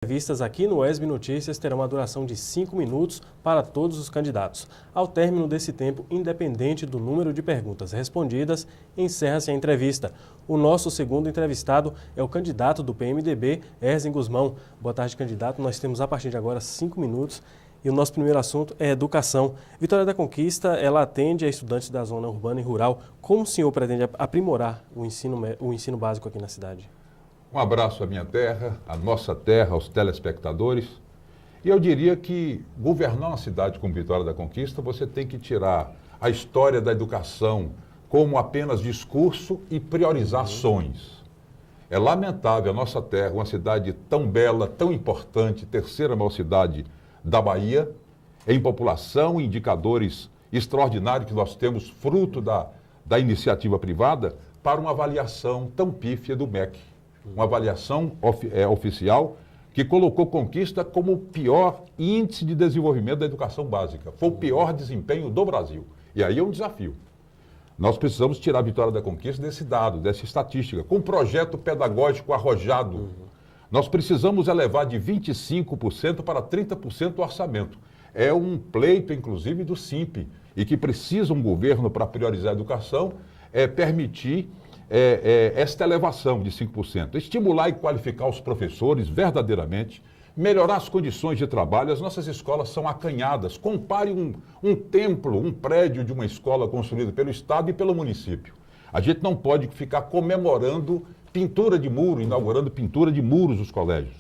Entrevistas aqui no ESB Notícias terão uma duração de 5 minutos para todos os candidatos. Ao término desse tempo, independente do número de perguntas respondidas, encerra-se a entrevista. O nosso segundo entrevistado é o candidato do PMDB, Herzing Guzmão. Boa tarde, candidato. Nós temos a partir de agora 5 minutos e o nosso primeiro assunto é educação. Vitória da Conquista, ela atende a estudantes da zona urbana e rural. Como o senhor pretende aprimorar o ensino básico aqui na cidade? Um abraço à minha terra, à nossa terra, aos telespectadores. E eu diria que governar uma cidade como Vitória da Conquista, você tem que tirar a história da educação como apenas discurso e priorizar ações. É lamentável a nossa terra, uma cidade tão bela, tão importante, terceira maior cidade da Bahia, em população, indicadores extraordinários que nós temos, fruto da iniciativa privada, para uma avaliação tão pífia do MEC. Uma avaliação oficial que colocou Conquista como o pior índice de desenvolvimento da educação básica. Foi o pior desempenho do Brasil. E aí é um desafio. Nós precisamos tirar a Vitória da Conquista desse dado, dessa estatística, com um projeto pedagógico arrojado. Nós precisamos elevar de 25% para 30% o orçamento. É um pleito, inclusive, do SINP, e que precisa um governo, para priorizar a educação, permitir esta elevação de 5%, estimular e qualificar os professores verdadeiramente, melhorar as condições de trabalho. As nossas escolas são acanhadas. Compare um templo, um prédio de uma escola construída pelo Estado e pelo município. A gente não pode ficar comemorando pintura de muro, inaugurando pintura de muros nos colégios.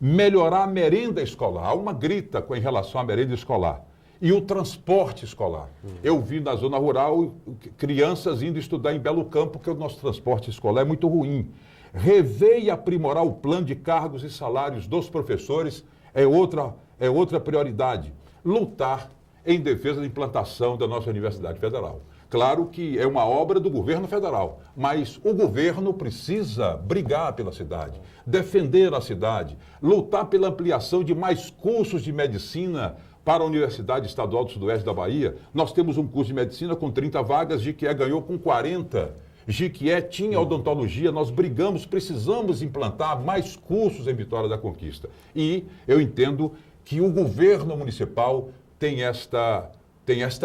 Melhorar a merenda escolar. Há uma grita em relação à merenda escolar. E o transporte escolar. Eu vi na zona rural crianças indo estudar em Belo Campo, porque o nosso transporte escolar é muito ruim. Rever e aprimorar o plano de cargos e salários dos professores é outra prioridade. Lutar em defesa da implantação da nossa Universidade Federal. Claro que é uma obra do governo federal, mas o governo precisa brigar pela cidade, defender a cidade, lutar pela ampliação de mais cursos de medicina para a Universidade Estadual do Sudoeste da Bahia. Nós temos um curso de medicina com 30 vagas, Jequié ganhou com 40. Jequié tinha odontologia, nós brigamos, precisamos implantar mais cursos em Vitória da Conquista. E eu entendo que o governo municipal tem esta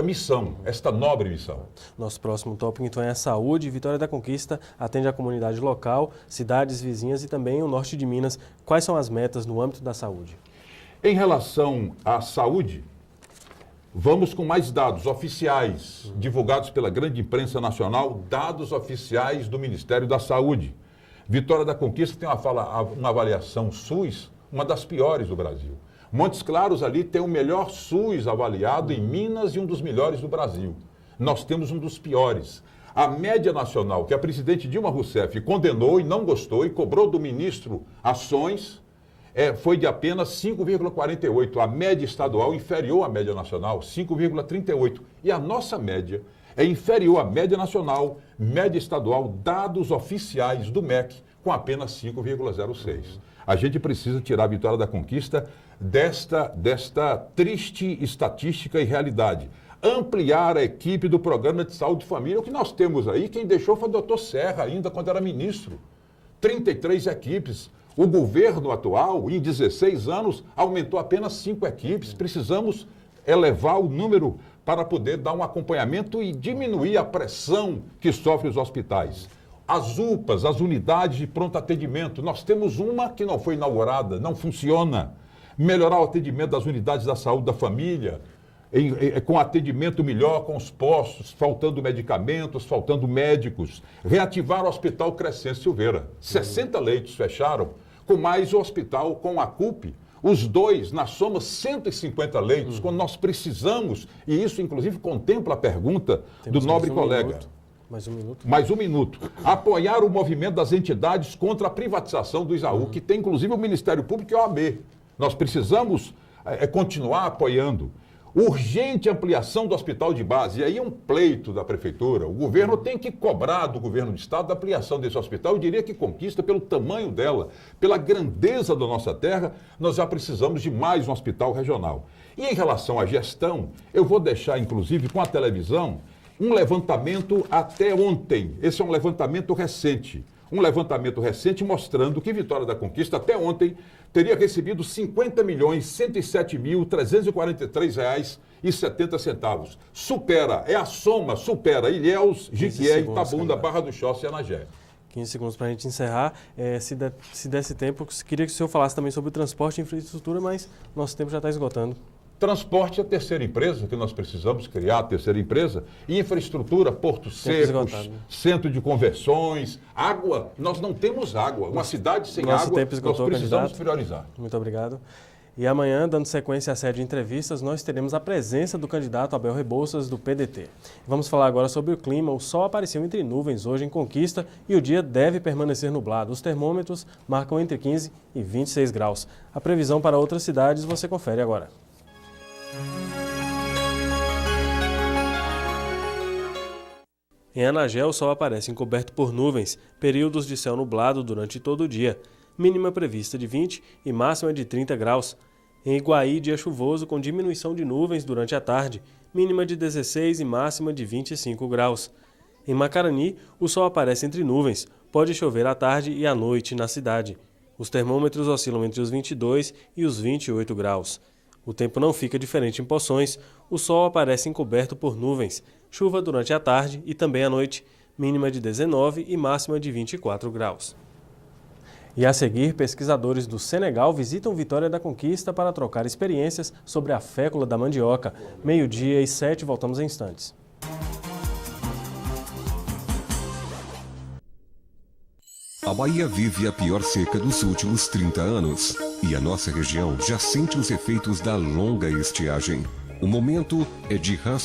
missão, esta nobre missão. Nosso próximo tópico, então, é a saúde. Vitória da Conquista atende a comunidade local, cidades vizinhas e também o norte de Minas. Quais são as metas no âmbito da saúde? Em relação à saúde, vamos com mais dados oficiais, divulgados pela grande imprensa nacional, dados oficiais do Ministério da Saúde. Vitória da Conquista tem uma avaliação SUS, uma das piores do Brasil. Montes Claros ali tem o melhor SUS avaliado em Minas e um dos melhores do Brasil. Nós temos um dos piores. A média nacional, que a presidente Dilma Rousseff condenou e não gostou e cobrou do ministro ações, foi de apenas 5,48. A média estadual inferior à média nacional, 5,38. E a nossa média é inferior à média nacional, média estadual, dados oficiais do MEC, com apenas 5,06. A gente precisa tirar a Vitória da Conquista desta triste estatística e realidade. Ampliar a equipe do Programa de Saúde e Família. O que nós temos aí, quem deixou foi o doutor Serra, ainda quando era ministro. 33 equipes. O governo atual, em 16 anos, aumentou apenas 5 equipes. Precisamos elevar o número para poder dar um acompanhamento e diminuir a pressão que sofrem os hospitais. As UPAs, as unidades de pronto atendimento, nós temos uma que não foi inaugurada, não funciona. Melhorar o atendimento das unidades da saúde da família, com atendimento melhor, com os postos, faltando medicamentos, faltando médicos. Reativar o Hospital Crescente Silveira. 60 leitos fecharam, com mais o hospital com a CUP. Os dois, na soma, 150 leitos, quando nós precisamos, e isso inclusive contempla a pergunta do nobre colega. Mais um minuto. Mais um minuto. Apoiar o movimento das entidades contra a privatização do Isaú, que tem inclusive o Ministério Público e a OAB. Nós precisamos continuar apoiando. Urgente ampliação do hospital de base. E aí é um pleito da prefeitura. O governo tem que cobrar do governo do estado a ampliação desse hospital. Eu diria que Conquista, pelo tamanho dela, pela grandeza da nossa terra, nós já precisamos de mais um hospital regional. E em relação à gestão, eu vou deixar, inclusive, com a televisão, um levantamento até ontem. Esse é um levantamento recente. um levantamento recente mostrando que Vitória da Conquista, até ontem, teria recebido R$ 50.107.343,70. Supera, é a soma, supera Ilhéus, Jiquié, Itabunda, Barra do Choça e Anagé. 15 segundos para a gente encerrar. Se desse tempo, queria que o senhor falasse também sobre o transporte e infraestrutura, mas nosso tempo já está esgotando. Transporte é a terceira empresa que nós precisamos criar, a terceira empresa. Infraestrutura, portos secos, centro de conversões, água. Nós não temos água. Uma cidade sem água, nós precisamos priorizar. Muito obrigado. E amanhã, dando sequência à série de entrevistas, nós teremos a presença do candidato Abel Rebouças, do PDT. Vamos falar agora sobre o clima. O sol apareceu entre nuvens hoje em Conquista e o dia deve permanecer nublado. Os termômetros marcam entre 15 e 26 graus. A previsão para outras cidades você confere agora. Em Anagé, o sol aparece encoberto por nuvens, períodos de céu nublado durante todo o dia. Mínima prevista de 20 e máxima de 30 graus. Em Iguaí, dia chuvoso com diminuição de nuvens durante a tarde, mínima de 16 e máxima de 25 graus. Em Macarani, o sol aparece entre nuvens, pode chover à tarde e à noite na cidade. Os termômetros oscilam entre os 22 e os 28 graus. O tempo não fica diferente em Poções, o sol aparece encoberto por nuvens, chuva durante a tarde e também à noite, mínima de 19 e máxima de 24 graus. E a seguir, pesquisadores do Senegal visitam Vitória da Conquista para trocar experiências sobre a fécula da mandioca. 12h07, voltamos em instantes. A Bahia vive a pior seca dos últimos 30 anos e a nossa região já sente os efeitos da longa estiagem. O momento é de